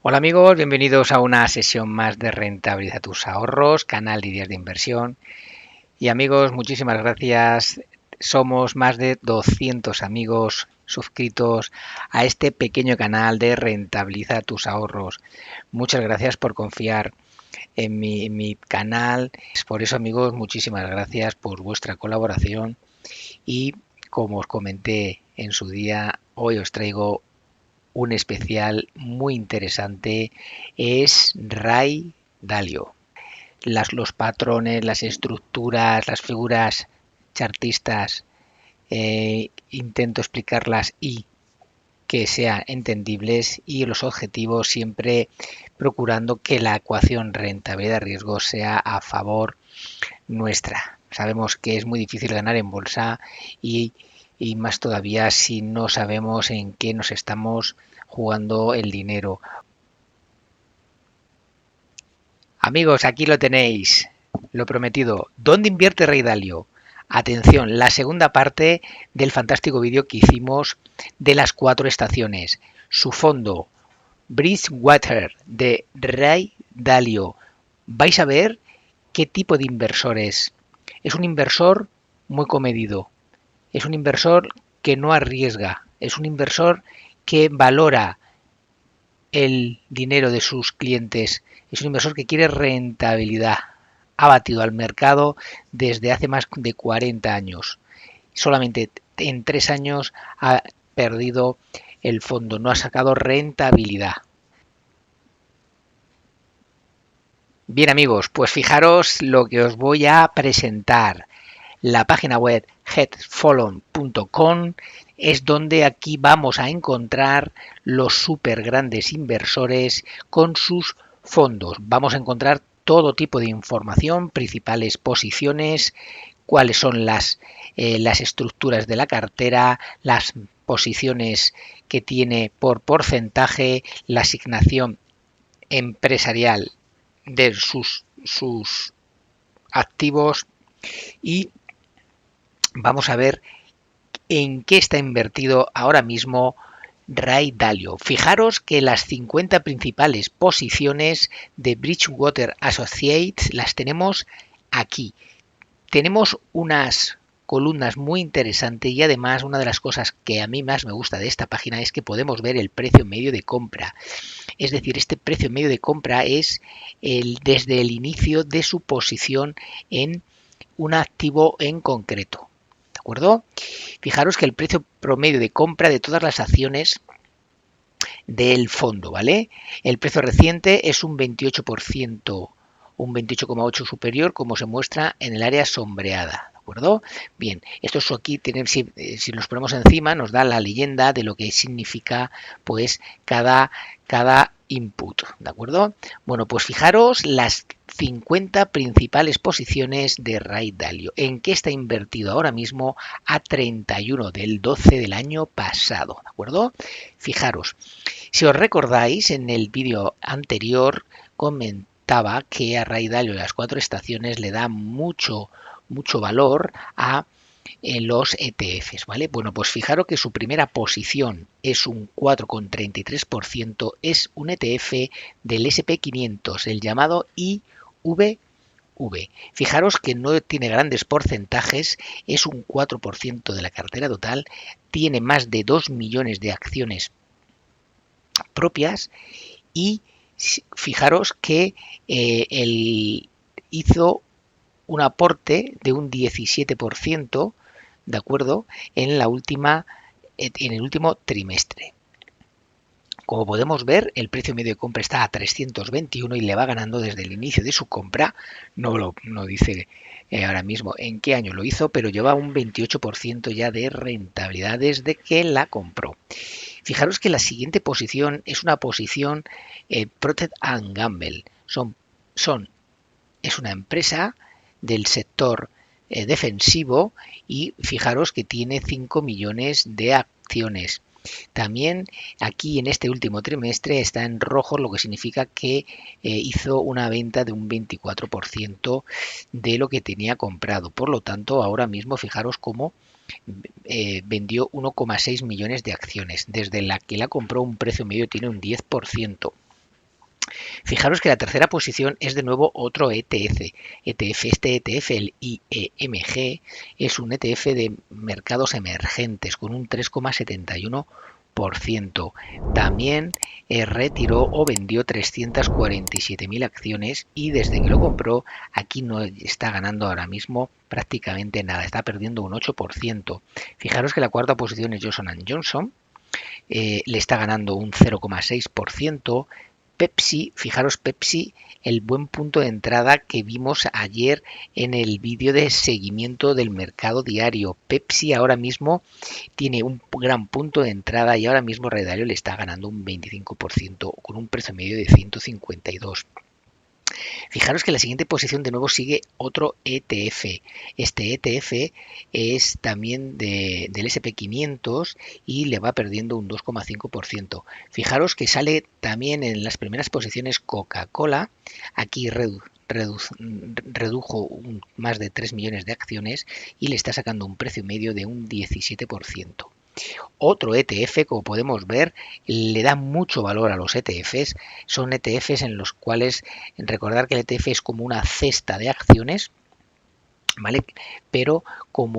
Hola amigos, bienvenidos a una sesión más de Rentabiliza tus ahorros, canal de ideas de inversión. Y amigos, muchísimas gracias. Somos más de 200 amigos suscritos a este pequeño canal de Rentabiliza tus ahorros. Muchas gracias por confiar en mi canal. Por eso amigos, muchísimas gracias por vuestra colaboración. Y como os comenté en su día, hoy os traigo un especial muy interesante, es Ray Dalio. Los patrones, las estructuras, las figuras chartistas, intento explicarlas y que sean entendibles, y los objetivos siempre procurando que la ecuación rentabilidad-riesgo sea a favor nuestra. Sabemos que es muy difícil ganar en bolsa y más todavía si no sabemos en qué nos estamos jugando el dinero. Amigos, aquí lo tenéis, lo prometido. ¿Dónde invierte Rey Dalio? Atención, la segunda parte del fantástico vídeo que hicimos de las 4 estaciones. Su fondo, Bridgewater, de Ray Dalio. Vais a ver qué tipo de inversores. Es un inversor muy comedido. Es un inversor que no arriesga. Es un inversor que valora el dinero de sus clientes. Es un inversor que quiere rentabilidad. Ha batido al mercado desde hace más de 40 años. Solamente en 3 años ha perdido el fondo, no ha sacado rentabilidad. Bien amigos, pues fijaros lo que os voy a presentar. La página web hedgefolon.com es donde aquí vamos a encontrar los super grandes inversores con sus fondos. Vamos a encontrar todo tipo de información, principales posiciones, cuáles son las estructuras de la cartera, las posiciones que tiene por porcentaje, la asignación empresarial de sus activos, y vamos a ver en qué está invertido ahora mismo Ray Dalio. Fijaros que las 50 principales posiciones de Bridgewater Associates las tenemos aquí. Tenemos unas columnas muy interesantes y además una de las cosas que a mí más me gusta de esta página es que podemos ver el precio medio de compra. Es decir, este precio medio de compra es desde el inicio de su posición en un activo en concreto. ¿De acuerdo? Fijaros que el precio promedio de compra de todas las acciones del fondo, ¿vale? El precio reciente es un 28%, un 28,8 superior, como se muestra en el área sombreada. ¿De acuerdo? Bien, esto es aquí, si nos ponemos encima, nos da la leyenda de lo que significa pues cada input. ¿De acuerdo? Bueno, pues fijaros las 50 principales posiciones de Ray Dalio. ¿En qué está invertido ahora mismo a 31 del 12 del año pasado? ¿De acuerdo? Fijaros, si os recordáis, en el vídeo anterior comentaba que a Ray Dalio de las 4 estaciones le da mucho valor a los ETFs, ¿vale? Bueno, pues fijaros que su primera posición es un 4,33%, es un ETF del SP500, el llamado IVV. Fijaros que no tiene grandes porcentajes, es un 4% de la cartera total, tiene más de 2 millones de acciones propias y fijaros que él hizo un aporte de un 17%, ¿de acuerdo? En el último trimestre. Como podemos ver, el precio medio de compra está a 321 y le va ganando desde el inicio de su compra. No dice ahora mismo en qué año lo hizo, pero lleva un 28% ya de rentabilidad desde que la compró. Fijaros que la siguiente posición es una posición Procter and Gamble. Es una empresa del sector defensivo y fijaros que tiene 5 millones de acciones. También aquí en este último trimestre está en rojo, lo que significa que hizo una venta de un 24% de lo que tenía comprado. Por lo tanto, ahora mismo fijaros cómo vendió 1,6 millones de acciones. Desde la que la compró un precio medio tiene un 10%. Fijaros que la tercera posición es de nuevo otro ETF. Este ETF, el IEMG, es un ETF de mercados emergentes con un 3,71%. También retiró o vendió 347.000 acciones y desde que lo compró aquí no está ganando ahora mismo prácticamente nada, está perdiendo un 8%. Fijaros que la cuarta posición es Johnson Johnson, le está ganando un 0,6%. Pepsi, fijaros Pepsi, el buen punto de entrada que vimos ayer en el vídeo de seguimiento del mercado diario. Pepsi ahora mismo tiene un gran punto de entrada y ahora mismo Ray Dalio le está ganando un 25% con un precio medio de 152. Fijaros que la siguiente posición de nuevo sigue otro ETF. Este ETF es también del SP500 y le va perdiendo un 2,5%. Fijaros que sale también en las primeras posiciones Coca-Cola. Aquí redujo más de 3 millones de acciones y le está sacando un precio medio de un 17%. Otro ETF, como podemos ver, le da mucho valor a los ETFs. Son ETFs en los cuales recordar que el ETF es como una cesta de acciones, ¿vale? Pero como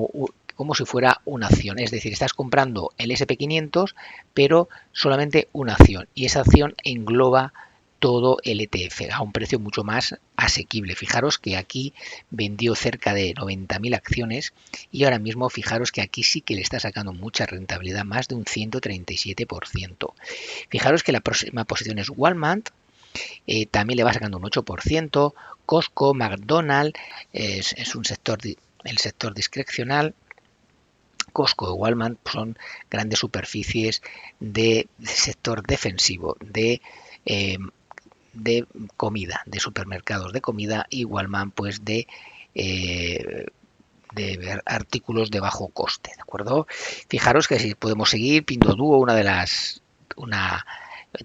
si fuera una acción. Es decir, estás comprando el SP500, pero solamente una acción. Y esa acción engloba todo el ETF a un precio mucho más asequible. Fijaros que aquí vendió cerca de 90.000 acciones y ahora mismo fijaros que aquí sí que le está sacando mucha rentabilidad, más de un 137%. Fijaros que la próxima posición es Walmart, también le va sacando un 8%. Costco, McDonald's, es un sector, el sector discrecional. Costco y Walmart son grandes superficies de sector defensivo, eh, de comida, de supermercados de comida, y Walmart pues de artículos de bajo coste, ¿de acuerdo? Fijaros que si podemos seguir, Pinduoduo,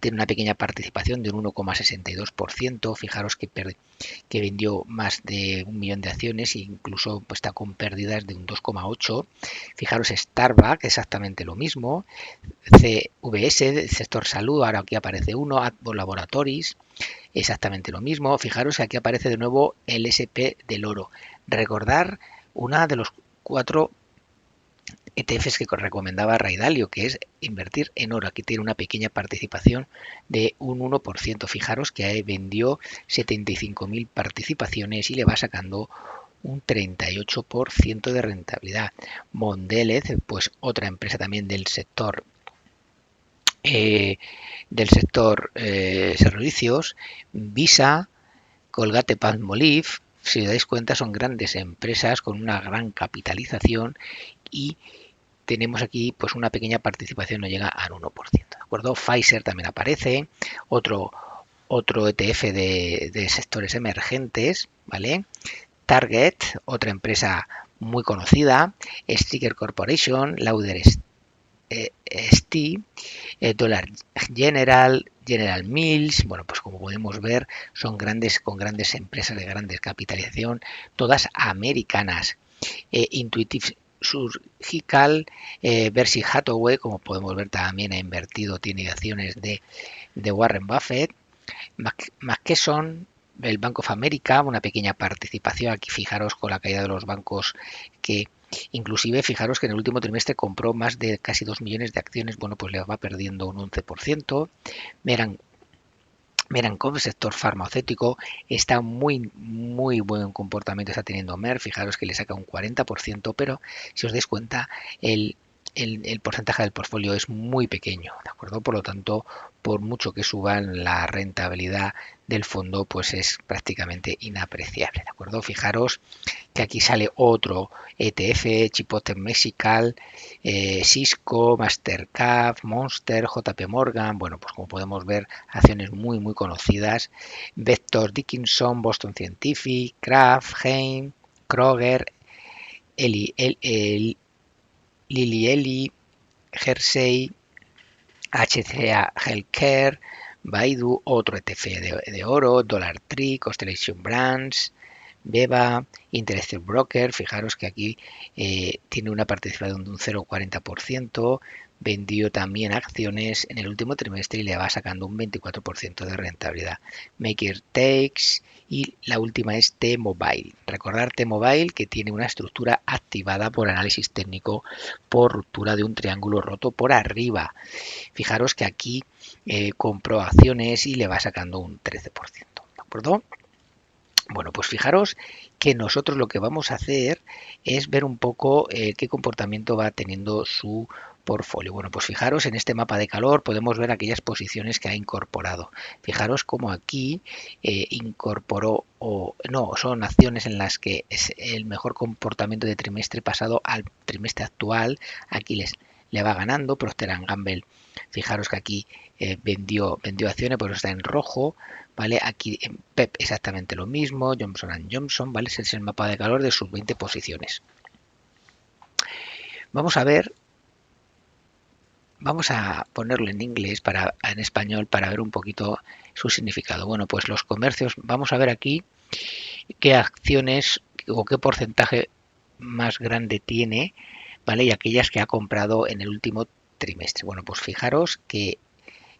tiene una pequeña participación de un 1,62%. Fijaros que vendió más de 1 millón de acciones e incluso pues, está con pérdidas de un 2,8%. Fijaros Starbucks, exactamente lo mismo. CVS, del sector salud, ahora aquí aparece uno, Advo Laboratories, exactamente lo mismo. Fijaros que aquí aparece de nuevo el SP del oro. Recordar una de los 4 ETFs que recomendaba Ray Dalio, que es invertir en oro. Aquí tiene una pequeña participación de un 1%. Fijaros que vendió 75.000 participaciones y le va sacando un 38% de rentabilidad. Mondelez, pues otra empresa también del sector servicios. Visa, Colgate-Palmolive, si os dais cuenta son grandes empresas con una gran capitalización y tenemos aquí pues una pequeña participación, no llega al 1%, ¿de acuerdo? Pfizer también aparece, otro ETF de sectores emergentes, ¿vale? Target, otra empresa muy conocida, Stryker Corporation, Lauder ST, Dollar General Mills. Bueno, pues como podemos ver, son con grandes empresas de grandes capitalización, todas americanas. Intuitive Surgical, Berkshire Hathaway, como podemos ver, también ha invertido, tiene acciones de Warren Buffett. McKesson, el Bank of America, una pequeña participación. Aquí fijaros con la caída de los bancos, que inclusive fijaros que en el último trimestre compró más de casi 2 millones de acciones. Bueno, pues le va perdiendo un 11%. Merankov, el sector farmacéutico, está muy buen comportamiento, está teniendo Merck. Fijaros que le saca un 40%, pero si os dais cuenta, el porcentaje del portfolio es muy pequeño, ¿de acuerdo? Por lo tanto, por mucho que suban, la rentabilidad del fondo pues es prácticamente inapreciable, ¿de acuerdo? Fijaros que aquí sale otro ETF, Chipotle Mexical, Cisco, Mastercard, Monster, JP Morgan. Bueno, pues como podemos ver, acciones muy conocidas. Vector Dickinson, Boston Scientific, Kraft, Heinz, Kroger, Lilly Eli, Hersey, HCA Healthcare, Baidu, otro ETF de oro, Dollar Tree, Constellation Brands, Beba, Interactive Broker. Fijaros que aquí tiene una participación de un 0,40%. vendió también acciones en el último trimestre y le va sacando un 24% de rentabilidad. Maker Takes y la última es T-Mobile. Recordar T-Mobile que tiene una estructura activada por análisis técnico por ruptura de un triángulo roto por arriba. Fijaros que aquí compró acciones y le va sacando un 13%. ¿De acuerdo? Bueno, pues fijaros que nosotros lo que vamos a hacer es ver un poco qué comportamiento va teniendo su portfolio. Bueno, pues fijaros en este mapa de calor podemos ver aquellas posiciones que ha incorporado. Fijaros cómo aquí incorporó o no, son acciones en las que es el mejor comportamiento de trimestre pasado al trimestre actual. Aquí le va ganando Procter & Gamble. Fijaros que aquí vendió acciones, pues está en rojo. ¿Vale? Aquí en PEP exactamente lo mismo, Johnson Johnson, ¿vale? Ese es el mapa de calor de sus 20 posiciones. Vamos a ver, vamos a ponerlo en inglés, en español, para ver un poquito su significado. Bueno, pues los comercios, vamos a ver aquí qué acciones o qué porcentaje más grande tiene, ¿vale? Y aquellas que ha comprado en el último trimestre. Bueno, pues fijaros que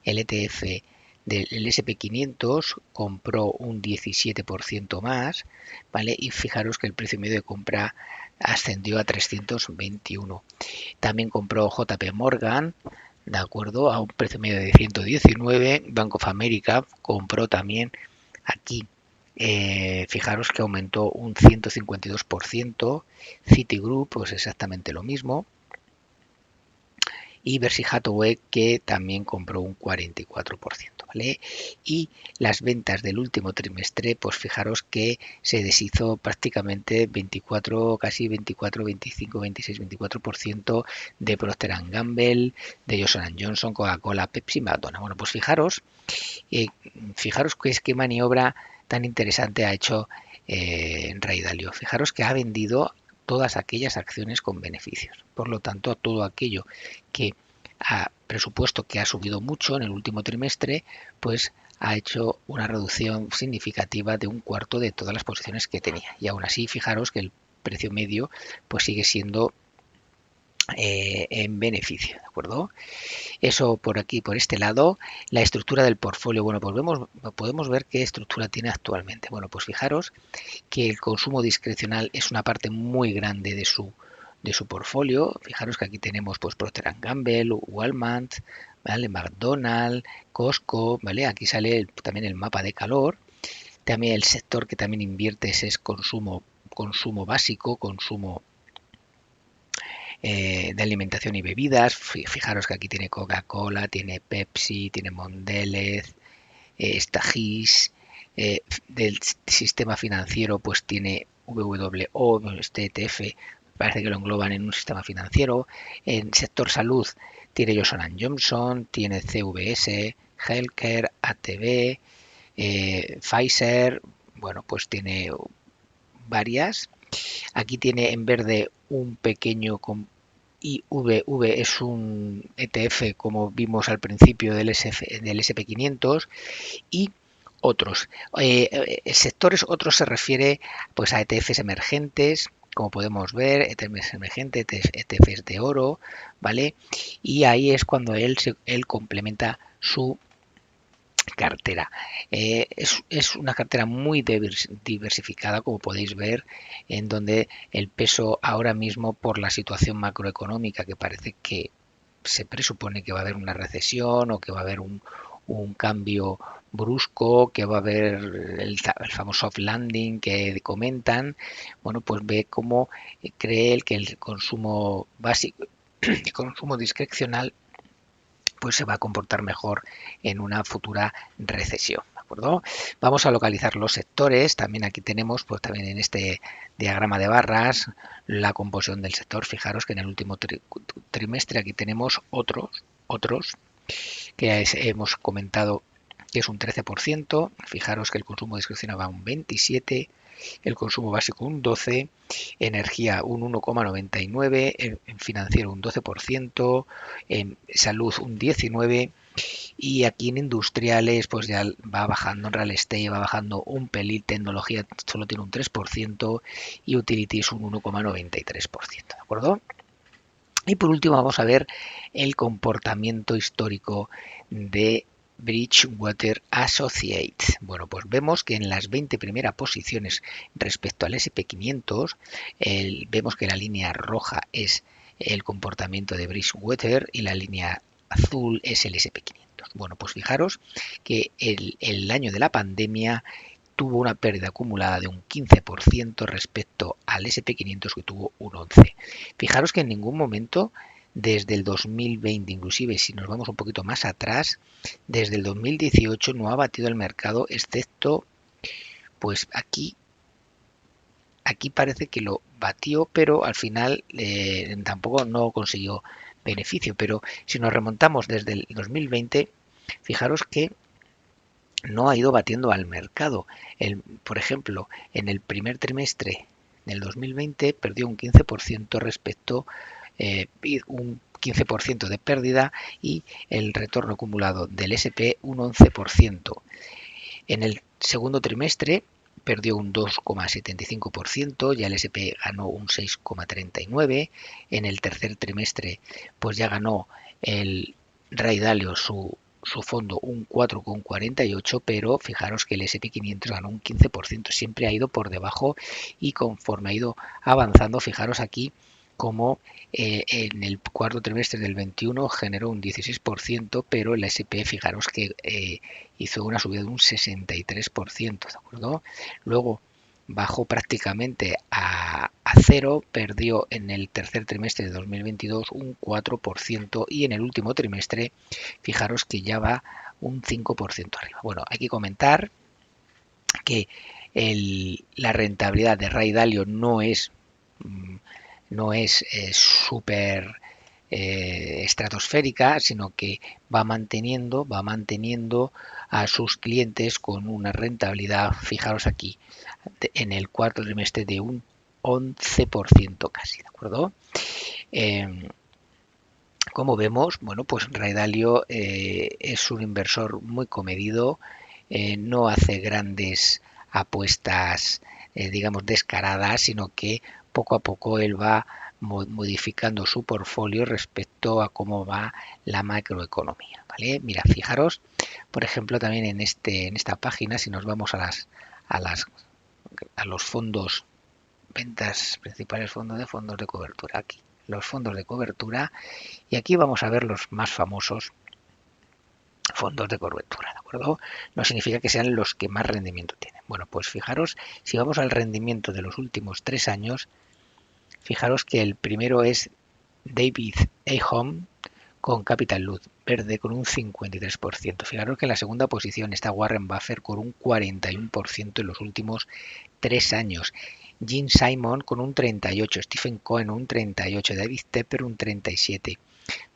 el ETF del SP500 compró un 17% más, ¿vale? Y fijaros que el precio medio de compra ascendió a 321. También compró JP Morgan, ¿de acuerdo? A un precio medio de 119. Bank of America compró también aquí. Fijaros que aumentó un 152%. Citigroup, pues exactamente lo mismo. Y Berkshire Hathaway que también compró un 44%, ¿vale? Y las ventas del último trimestre, pues fijaros que se deshizo prácticamente 24, casi 24, 25, 26, 24% de Procter & Gamble, de Johnson Johnson, Coca-Cola, Pepsi, McDonald's. Bueno, pues fijaros qué maniobra tan interesante ha hecho Ray Dalio. Fijaros que ha vendido todas aquellas acciones con beneficios. Por lo tanto, todo aquello que ha presupuesto que ha subido mucho en el último trimestre, pues ha hecho una reducción significativa de un cuarto de todas las posiciones que tenía. Y aún así, fijaros que el precio medio pues sigue siendo en beneficio, ¿de acuerdo? Eso por aquí, por este lado. La estructura del portfolio, bueno, pues podemos ver qué estructura tiene actualmente. Bueno, pues fijaros que el consumo discrecional es una parte muy grande de su portfolio. Fijaros que aquí tenemos pues Procter & Gamble, Walmart, ¿vale? McDonald's, Costco, ¿vale? Aquí sale también el mapa de calor. También el sector que también invierte es consumo básico, consumo de alimentación y bebidas. Fijaros que aquí tiene Coca-Cola, tiene Pepsi, tiene Mondelez, Stagis, del sistema financiero pues tiene WWO, este ETF parece que lo engloban en un sistema financiero. En sector salud tiene Johnson Johnson, tiene CVS, Healthcare, ATB, Pfizer, bueno, pues tiene varias. Aquí tiene en verde un pequeño IVV, es un ETF como vimos al principio del SP500 y otros. Sectores otros se refiere pues a ETFs emergentes, como podemos ver, ETFs emergentes, ETFs de oro, ¿vale? Y ahí es cuando él complementa su cartera. Es una cartera muy diversificada, como podéis ver, en donde el peso ahora mismo por la situación macroeconómica que parece que se presupone que va a haber una recesión o que va a haber un cambio brusco, que va a haber el famoso soft landing que comentan, bueno, pues ve cómo cree él que el consumo básico, el consumo discrecional pues se va a comportar mejor en una futura recesión. ¿De acuerdo? Vamos a localizar los sectores. También aquí tenemos, pues también en este diagrama de barras, la composición del sector. Fijaros que en el último trimestre aquí tenemos otros que hemos comentado que es un 13%. Fijaros que el consumo discrecional va a un 27%. El consumo básico un 12%, energía un 1,99%, en financiero un 12%, en salud un 19%, y aquí en industriales pues ya va bajando, en real estate va bajando un pelín, tecnología solo tiene un 3% y utilities un 1,93%, ¿de acuerdo? Y por último vamos a ver el comportamiento histórico de Bridgewater Associates. Bueno, pues vemos que en las 20 primeras posiciones respecto al SP500, vemos que la línea roja es el comportamiento de Bridgewater y la línea azul es el SP500. Bueno, pues fijaros que el año de la pandemia tuvo una pérdida acumulada de un 15% respecto al SP500 que tuvo un 11%. Fijaros que en ningún momento desde el 2020, inclusive si nos vamos un poquito más atrás, desde el 2018 no ha batido el mercado, excepto pues aquí parece que lo batió, pero al final tampoco no consiguió beneficio. Pero si nos remontamos desde el 2020, fijaros que no ha ido batiendo al mercado. Por ejemplo, en el primer trimestre del 2020 perdió un 15% respecto un 15% de pérdida y el retorno acumulado del SP un 11%. En el segundo trimestre perdió un 2,75%, ya el SP ganó un 6,39%. En el tercer trimestre pues ya ganó el Ray Dalio su fondo un 4,48, pero fijaros que el SP500 ganó un 15%, siempre ha ido por debajo y conforme ha ido avanzando, fijaros aquí como en el cuarto trimestre del 21 generó un 16%, pero el SP, fijaros que hizo una subida de un 63%, ¿de acuerdo? Luego bajó prácticamente a cero, perdió en el tercer trimestre de 2022 un 4% y en el último trimestre, fijaros que ya va un 5% arriba. Bueno, hay que comentar que la rentabilidad de Ray Dalio no es súper estratosférica, sino que va manteniendo a sus clientes con una rentabilidad, fijaros aquí, en el cuarto trimestre de un 11% casi, ¿de acuerdo? Como vemos, bueno, pues Ray Dalio es un inversor muy comedido, no hace grandes apuestas, digamos, descaradas, sino que poco a poco él va modificando su portfolio respecto a cómo va la macroeconomía, ¿vale? Mira, fijaros, por ejemplo, también en esta página, si nos vamos a los fondos, ventas principales fondos de cobertura, aquí, los fondos de cobertura, y aquí vamos a ver los más famosos fondos de cobertura, ¿de acuerdo? No significa que sean los que más rendimiento tienen. Bueno, pues fijaros, si vamos al rendimiento de los últimos 3 años, fijaros que el primero es David A. Home con Capital Luz Verde con un 53%. Fijaros que en la segunda posición está Warren Buffett con un 41% en los últimos 3 años. Gene Simon con un 38%, Stephen Cohen un 38%, David Tepper un 37%.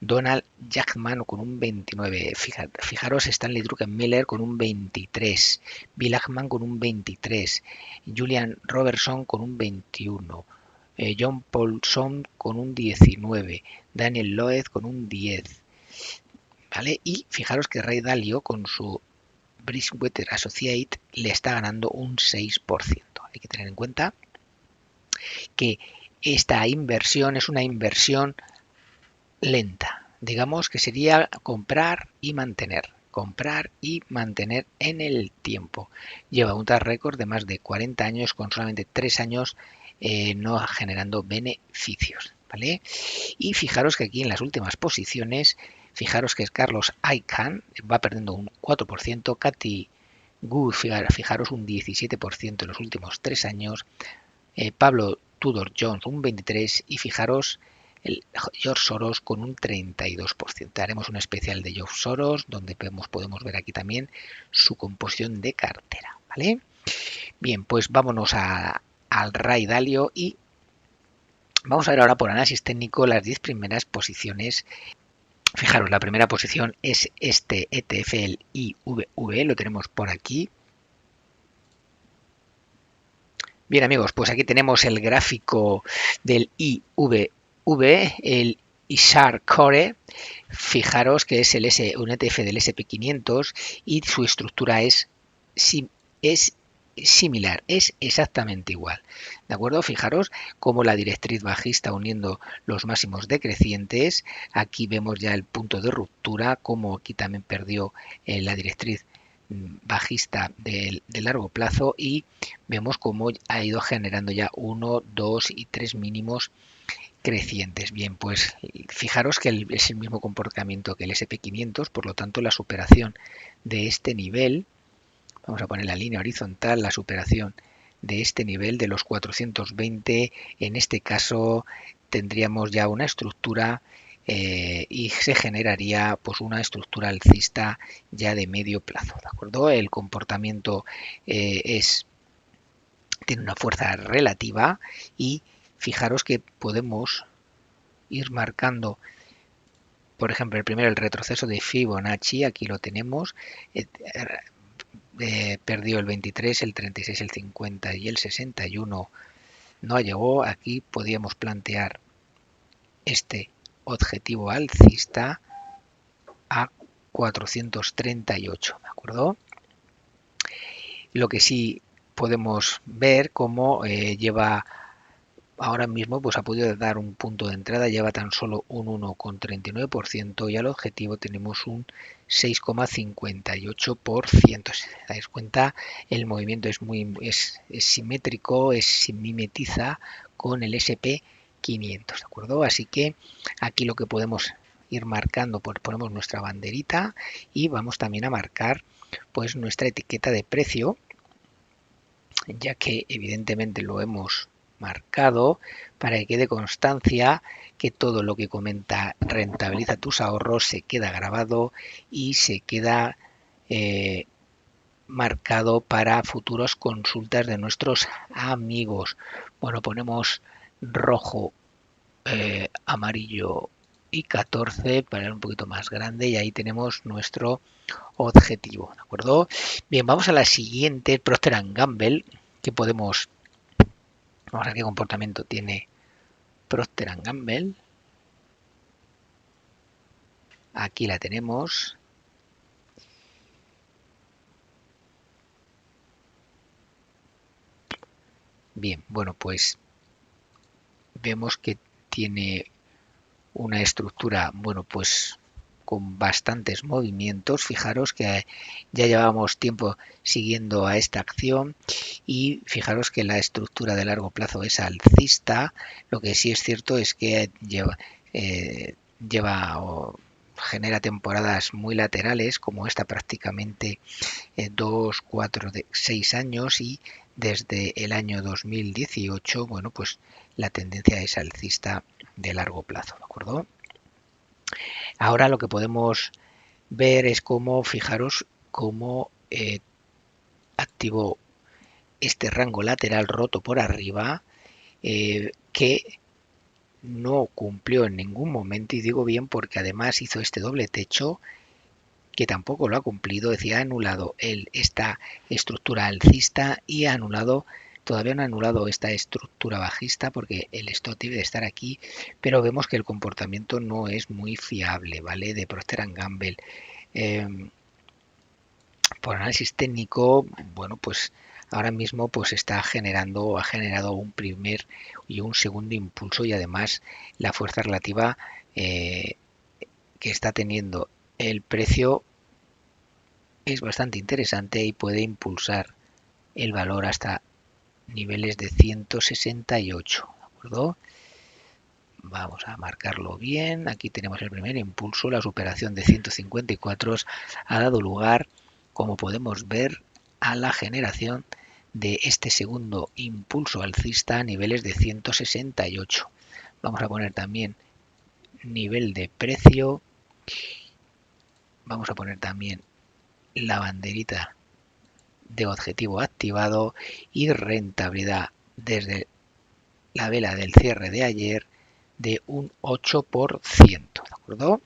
Donald Jackman con un 29. Fijaros, Stanley Druckenmiller con un 23. Bill Ackman con un 23. Julian Robertson con un 21. John Paulson con un 19. Daniel Loeb con un 10. ¿Vale? Y fijaros que Ray Dalio con su Bridgewater Associate le está ganando un 6%. Hay que tener en cuenta que esta inversión es una inversión lenta. Digamos que sería comprar y mantener en el tiempo. Lleva un track record de más de 40 años con solamente 3 años no generando beneficios, ¿vale? Y fijaros que aquí en las últimas posiciones, fijaros que es Carlos Icahn, va perdiendo un 4%, Cathy Wood, fijaros un 17% en los últimos 3 años, Pablo Tudor Jones un 23% y fijaros el George Soros con un 32%. Haremos un especial de George Soros donde podemos ver aquí también su composición de cartera, ¿vale? Bien, pues vámonos al Ray Dalio y vamos a ver ahora por análisis técnico las 10 primeras posiciones. Fijaros, la primera posición es este ETF, el IVV, lo tenemos por aquí. Bien amigos, pues aquí tenemos el gráfico del IVV, el ISAR Core. Fijaros que es un ETF del SP500 y su estructura es similar, es exactamente igual. ¿De acuerdo? Fijaros cómo la directriz bajista uniendo los máximos decrecientes, aquí vemos ya el punto de ruptura, como aquí también perdió la directriz bajista de largo plazo y vemos cómo ha ido generando ya 1, 2 y 3 mínimos crecientes. Bien, pues fijaros que es el mismo comportamiento que el SP500, por lo tanto la superación de este nivel, vamos a poner la línea horizontal, la superación de este nivel de los 420, en este caso tendríamos ya una estructura y se generaría pues una estructura alcista ya de medio plazo, ¿de acuerdo? El comportamiento tiene una fuerza relativa y fijaros que podemos ir marcando, por ejemplo, el primero, el retroceso de Fibonacci, aquí lo tenemos, perdió el 23, el 36, el 50 y el 61 no llegó. Aquí podíamos plantear este objetivo alcista a 438, ¿de acuerdo? Lo que sí podemos ver cómo lleva ahora mismo, pues ha podido dar un punto de entrada, lleva tan solo un 1,39% y al objetivo tenemos un 6,58%. Si os dais cuenta, el movimiento es simétrico, se mimetiza con el SP500, ¿de acuerdo? Así que aquí lo que podemos ir marcando, pues ponemos nuestra banderita y vamos también a marcar pues nuestra etiqueta de precio, ya que evidentemente lo hemos marcado para que quede constancia que todo lo que comenta rentabiliza tus ahorros se queda grabado y se queda marcado para futuras consultas de nuestros amigos. Bueno, ponemos rojo, amarillo y 14 para ir un poquito más grande y ahí tenemos nuestro objetivo, ¿de acuerdo? Bien, vamos a la siguiente, Procter & Gamble, que podemos, vamos a ver qué comportamiento tiene Procter & Gamble. Aquí la tenemos. Bien, bueno, pues vemos que tiene una estructura, bueno, pues con bastantes movimientos. Fijaros que ya llevamos tiempo siguiendo a esta acción y fijaros que la estructura de largo plazo es alcista. Lo que sí es cierto es que lleva o genera temporadas muy laterales, como esta prácticamente 2, 4, 6 años, y desde el año 2018, bueno, pues la tendencia es alcista de largo plazo, ¿de acuerdo? Ahora lo que podemos ver es cómo, fijaros, cómo activó este rango lateral roto por arriba, que no cumplió en ningún momento, y digo bien porque además hizo este doble techo que tampoco lo ha cumplido, decía, ha anulado esta estructura alcista y ha anulado, todavía no ha anulado esta estructura bajista porque el stop debe de estar aquí, pero vemos que el comportamiento no es muy fiable, ¿vale? De Procter & Gamble. Por análisis técnico, bueno, pues ahora mismo pues ha generado un primer y un segundo impulso y además la fuerza relativa que está teniendo el precio es bastante interesante y puede impulsar el valor hasta niveles de 168, ¿de acuerdo? Vamos a marcarlo bien. Aquí tenemos el primer impulso, la superación de 154 ha dado lugar, como podemos ver, a la generación de este segundo impulso alcista a niveles de 168. Vamos a poner también nivel de precio. Vamos a poner también la banderita de objetivo activado y rentabilidad desde la vela del cierre de ayer de un 8%, ¿de acuerdo?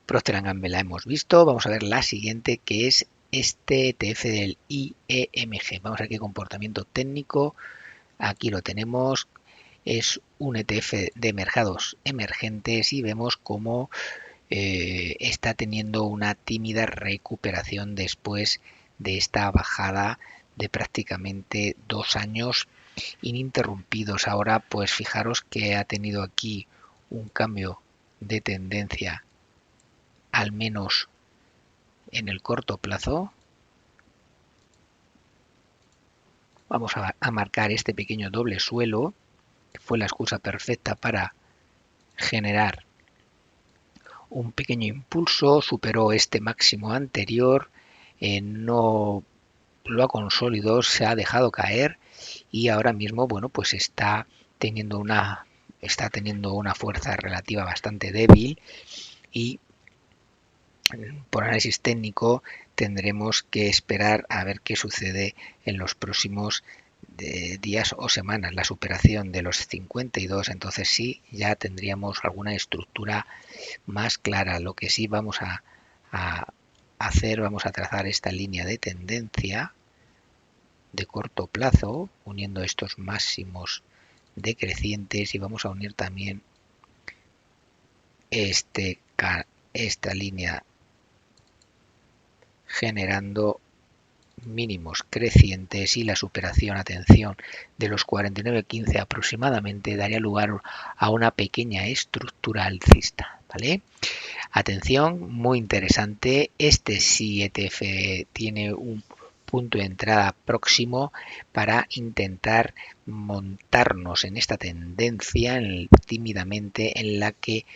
Procter & Gamble la hemos visto, vamos a ver la siguiente, que es este ETF del IEMG. Vamos a ver qué comportamiento técnico, aquí lo tenemos, es un ETF de mercados emergentes y vemos cómo está teniendo una tímida recuperación después de esta bajada de prácticamente 2 años ininterrumpidos. Ahora pues fijaros que ha tenido aquí un cambio de tendencia, al menos en el corto plazo. Vamos a marcar este pequeño doble suelo, que fue la excusa perfecta para generar un pequeño impulso, superó este máximo anterior, no lo ha consolidado, se ha dejado caer y ahora mismo, bueno, pues está teniendo una fuerza relativa bastante débil y por análisis técnico tendremos que esperar a ver qué sucede en los próximos días o semanas. La superación de los 52, entonces sí, ya tendríamos alguna estructura más clara. Lo que sí vamos a hacer, vamos a trazar esta línea de tendencia de corto plazo, uniendo estos máximos decrecientes, y vamos a unir también esta línea generando mínimos crecientes, y la superación, atención, de los 49.15 aproximadamente daría lugar a una pequeña estructura alcista, ¿vale? Atención, muy interesante, este 7F tiene un punto de entrada próximo para intentar montarnos en esta tendencia tímidamente, en la que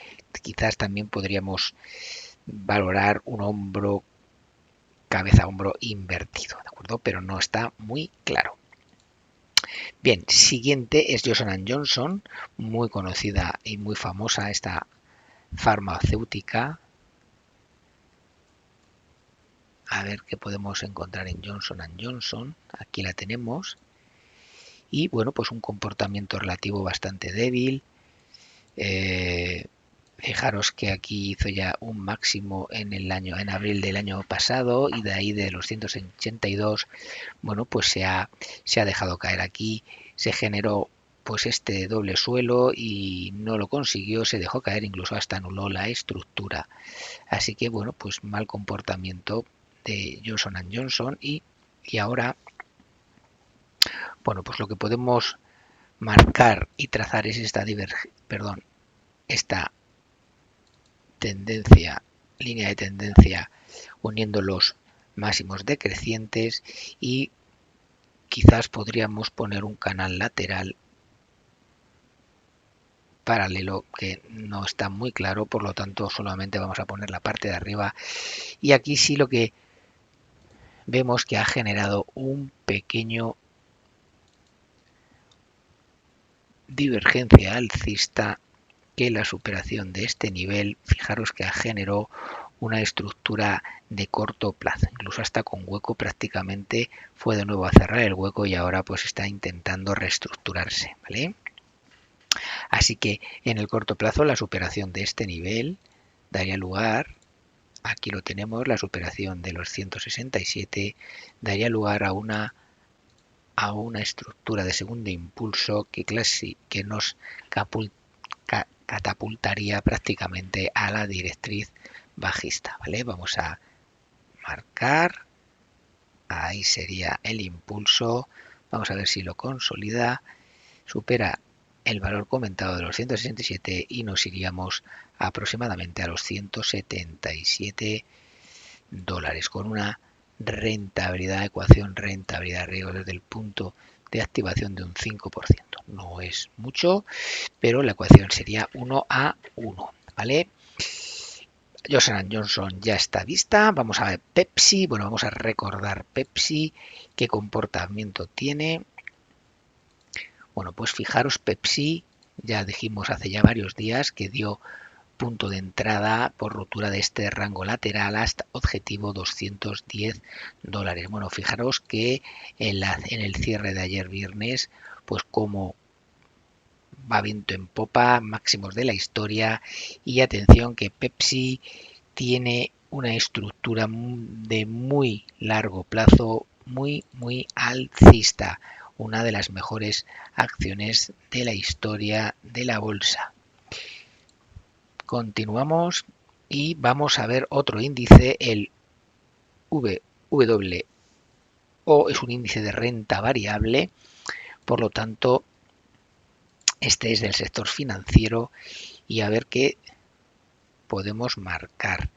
quizás también podríamos valorar un hombro, cabeza hombro invertido, ¿de acuerdo? Pero no está muy claro. Bien, siguiente es Johnson & Johnson, muy conocida y muy famosa esta farmacéutica. A ver qué podemos encontrar en Johnson & Johnson. Aquí la tenemos. Y bueno, pues un comportamiento relativo bastante débil. Fijaros que aquí hizo ya un máximo en abril del año pasado, y de ahí de los 182, bueno, pues se ha dejado caer aquí, se generó pues este doble suelo y no lo consiguió, se dejó caer, incluso hasta anuló la estructura. Así que bueno, pues mal comportamiento de Johnson & Johnson, y ahora, bueno, pues lo que podemos marcar y trazar es esta tendencia, línea de tendencia, uniendo los máximos decrecientes, y quizás podríamos poner un canal lateral paralelo que no está muy claro, por lo tanto solamente vamos a poner la parte de arriba, y aquí sí lo que vemos que ha generado un pequeño divergencia alcista, que la superación de este nivel, fijaros que generó una estructura de corto plazo, incluso hasta con hueco, prácticamente fue de nuevo a cerrar el hueco y ahora pues está intentando reestructurarse, ¿vale? Así que en el corto plazo la superación de este nivel daría lugar, aquí lo tenemos, la superación de los 167 daría lugar a una estructura de segundo impulso que nos catapultaría prácticamente a la directriz bajista, ¿vale? Vamos a marcar, ahí sería el impulso, vamos a ver si lo consolida, supera el valor comentado de los 167 y nos iríamos aproximadamente a los 177 dólares con una rentabilidad, ecuación rentabilidad-riesgo desde el punto de activación de un 5%. No es mucho, pero la ecuación sería 1:1, ¿vale? Johnson & Johnson ya está vista. Vamos a ver Pepsi. Bueno, vamos a recordar Pepsi, qué comportamiento tiene. Bueno, pues fijaros, Pepsi, ya dijimos hace ya varios días que dio punto de entrada por rotura de este rango lateral hasta objetivo 210 dólares. Bueno, fijaros que en el cierre de ayer viernes, pues como va viento en popa, máximos de la historia, y atención que Pepsi tiene una estructura de muy largo plazo, muy alcista, una de las mejores acciones de la historia de la bolsa. Continuamos y vamos a ver otro índice, el WX o es un índice de renta variable, por lo tanto este es del sector financiero y a ver qué podemos marcar.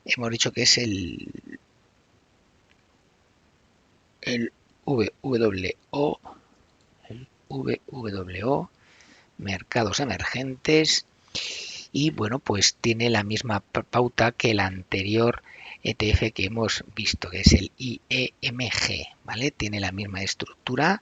Hemos dicho que es el VWO, mercados emergentes, y bueno, pues tiene la misma pauta que el anterior ETF que hemos visto, que es el IEMG, ¿vale? Tiene la misma estructura,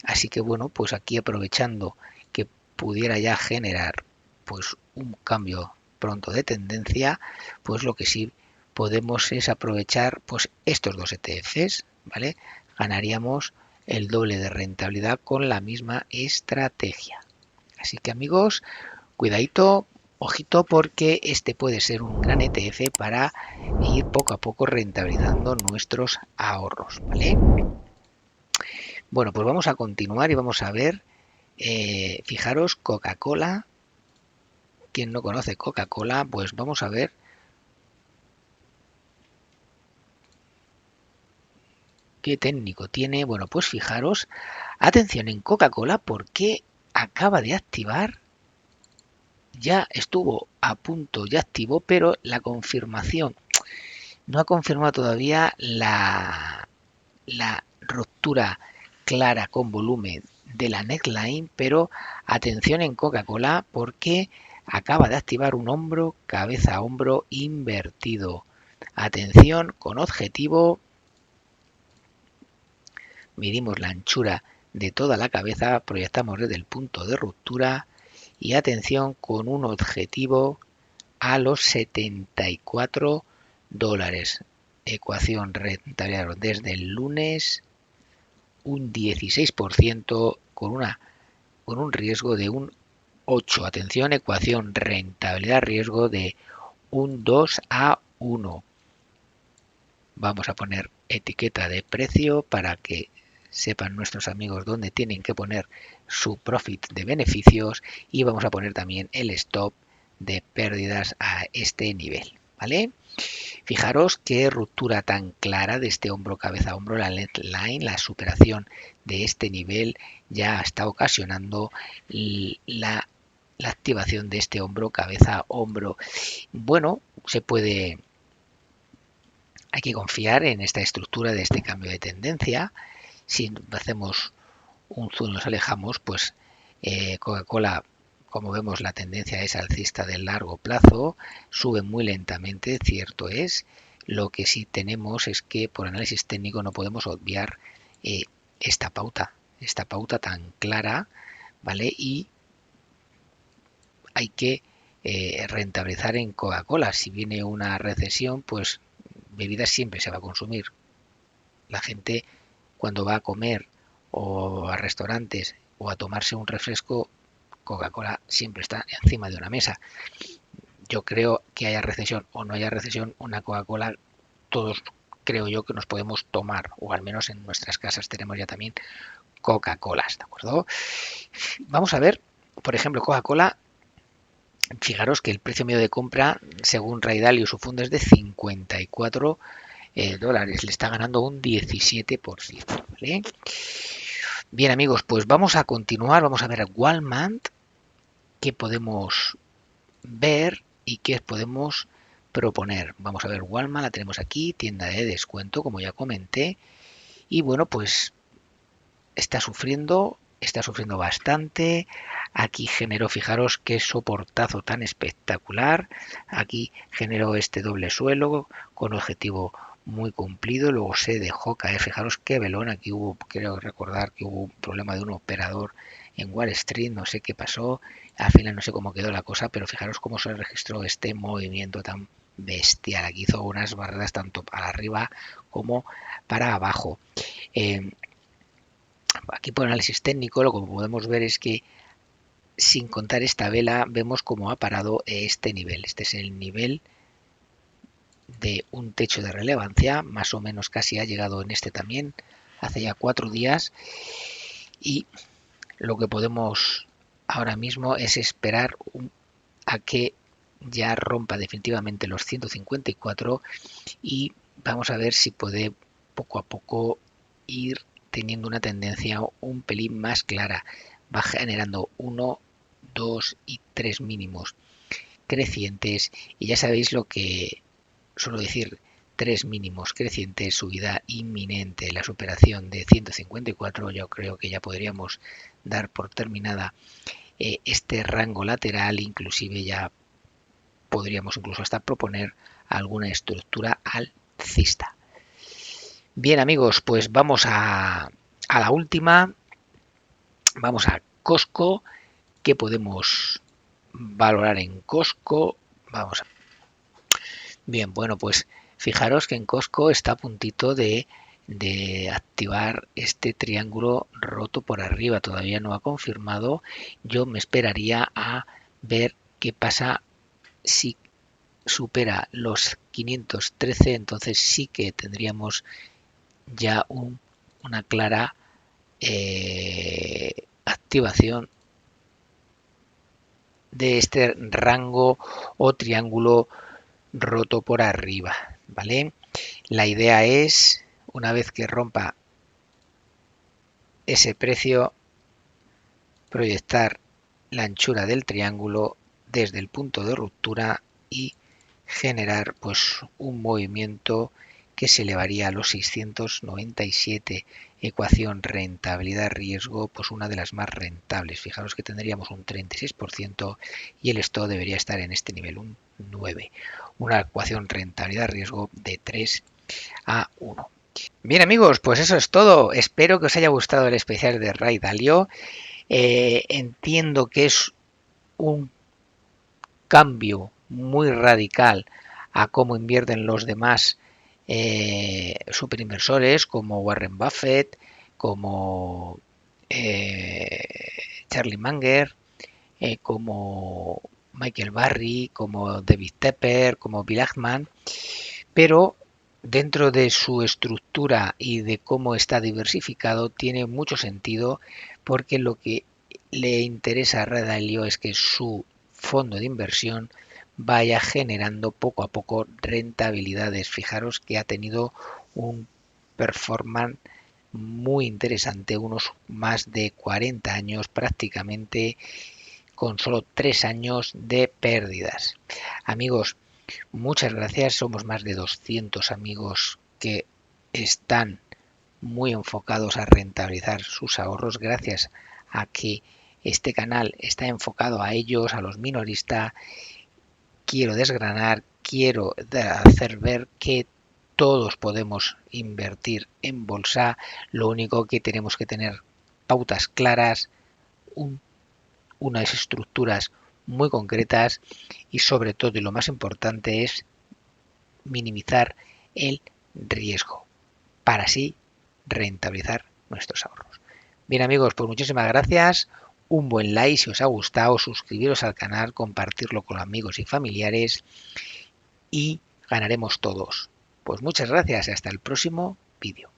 así que bueno, pues aquí aprovechando que pudiera ya generar pues un cambio pronto de tendencia, pues lo que sí podemos es aprovechar pues estos dos ETFs, ¿vale? Ganaríamos el doble de rentabilidad con la misma estrategia. Así que amigos, cuidadito, ojito, porque este puede ser un gran ETF para ir poco a poco rentabilizando nuestros ahorros, ¿vale? Bueno, pues vamos a continuar y vamos a ver, fijaros, Coca-Cola. Quien no conoce Coca-Cola, pues vamos a ver qué técnico tiene. Bueno, pues fijaros, atención en Coca-Cola porque acaba de activar, ya estuvo a punto, ya activó, pero la confirmación no ha confirmado todavía la ruptura clara con volumen de la neckline, pero atención en Coca-Cola porque acaba de activar un hombro, cabeza a hombro invertido. Atención con objetivo, medimos la anchura de toda la cabeza, proyectamos desde el punto de ruptura y atención con un objetivo a los 74 dólares. Ecuación rentabilidad desde el lunes un 16% con un riesgo de un 8. Atención, ecuación rentabilidad riesgo de un 2 a 1. Vamos a poner etiqueta de precio para que sepan nuestros amigos dónde tienen que poner su profit de beneficios y vamos a poner también el stop de pérdidas a este nivel, ¿vale? Fijaros qué ruptura tan clara de este hombro cabeza a hombro, la line, la superación de este nivel ya está ocasionando la activación de este hombro cabeza a hombro. Bueno, hay que confiar en esta estructura de este cambio de tendencia. Si hacemos un zoom y nos alejamos, pues Coca-Cola, como vemos, la tendencia es alcista de largo plazo, sube muy lentamente, cierto es. Lo que sí tenemos es que por análisis técnico no podemos obviar eh, esta pauta tan clara, ¿vale? Y hay que rentabilizar en Coca-Cola. Si viene una recesión, pues bebida siempre se va a consumir. La gente cuando va a comer o a restaurantes o a tomarse un refresco, Coca-Cola siempre está encima de una mesa. Yo creo que haya recesión o no haya recesión, una Coca-Cola todos creo yo que nos podemos tomar, o al menos en nuestras casas tenemos ya también Coca-Colas, ¿de acuerdo? Vamos a ver, por ejemplo, Coca-Cola, fijaros que el precio medio de compra, según Ray Dalio, su fondo es de 54 dólares, le está ganando un 17%, ¿vale? Bien amigos, pues vamos a continuar, vamos a ver Walmart, qué podemos ver y qué podemos proponer. Vamos a ver Walmart, la tenemos aquí, tienda de descuento, como ya comenté, y bueno, pues está sufriendo bastante. Aquí generó, fijaros qué soportazo tan espectacular. Aquí generó este doble suelo con objetivo muy cumplido, luego se dejó caer, fijaros qué velón, aquí hubo, creo recordar que hubo un problema de un operador en Wall Street, no sé qué pasó, al final no sé cómo quedó la cosa, pero fijaros cómo se registró este movimiento tan bestial, aquí hizo unas barreras tanto para arriba como para abajo. Aquí por análisis técnico lo que podemos ver es que sin contar esta vela vemos cómo ha parado este nivel. Este es el nivel de un techo de relevancia, más o menos casi ha llegado en este también, hace ya 4 días, y lo que podemos ahora mismo es esperar a que ya rompa definitivamente los 154 y vamos a ver si puede poco a poco ir teniendo una tendencia un pelín más clara. Va generando 1, 2 y 3 mínimos crecientes y ya sabéis lo que suelo decir, 3 mínimos crecientes, subida inminente, la superación de 154. Yo creo que ya podríamos dar por terminada este rango lateral, inclusive ya podríamos incluso hasta proponer alguna estructura alcista. Bien amigos, pues vamos a la última, vamos a Costco. ¿Qué podemos valorar en Costco? Vamos a... Bien, bueno, pues fijaros que en Costco está a puntito de activar este triángulo roto por arriba. Todavía no ha confirmado. Yo me esperaría a ver qué pasa si supera los 513. Entonces sí que tendríamos ya una clara activación de este rango o triángulo roto por arriba, ¿vale? La idea es, una vez que rompa ese precio, proyectar la anchura del triángulo desde el punto de ruptura y generar pues un movimiento que se elevaría a los 697. Ecuación rentabilidad-riesgo, pues una de las más rentables. Fijaros que tendríamos un 36% y el stop debería estar en este nivel, un 9. Una ecuación rentabilidad-riesgo de 3 a 1. Bien amigos, pues eso es todo. Espero que os haya gustado el especial de Ray Dalio. Entiendo que es un cambio muy radical a cómo invierten los demás superinversores como Warren Buffett, como Charlie Munger, como Michael Burry, como David Tepper, como Bill Ackman, pero dentro de su estructura y de cómo está diversificado tiene mucho sentido porque lo que le interesa a Ray Dalio es que su fondo de inversión vaya generando poco a poco rentabilidades. Fijaros que ha tenido un performance muy interesante, unos más de 40 años prácticamente, con solo 3 años de pérdidas. Amigos, muchas gracias, somos más de 200 amigos que están muy enfocados a rentabilizar sus ahorros gracias a que este canal está enfocado a ellos, a los minoristas. Quiero desgranar, quiero hacer ver que todos podemos invertir en bolsa, lo único que tenemos que tener pautas claras, unas estructuras muy concretas y sobre todo, y lo más importante, es minimizar el riesgo para así rentabilizar nuestros ahorros. Bien amigos, pues muchísimas gracias. Un buen like si os ha gustado, suscribiros al canal, compartirlo con amigos y familiares y ganaremos todos. Pues muchas gracias y hasta el próximo vídeo.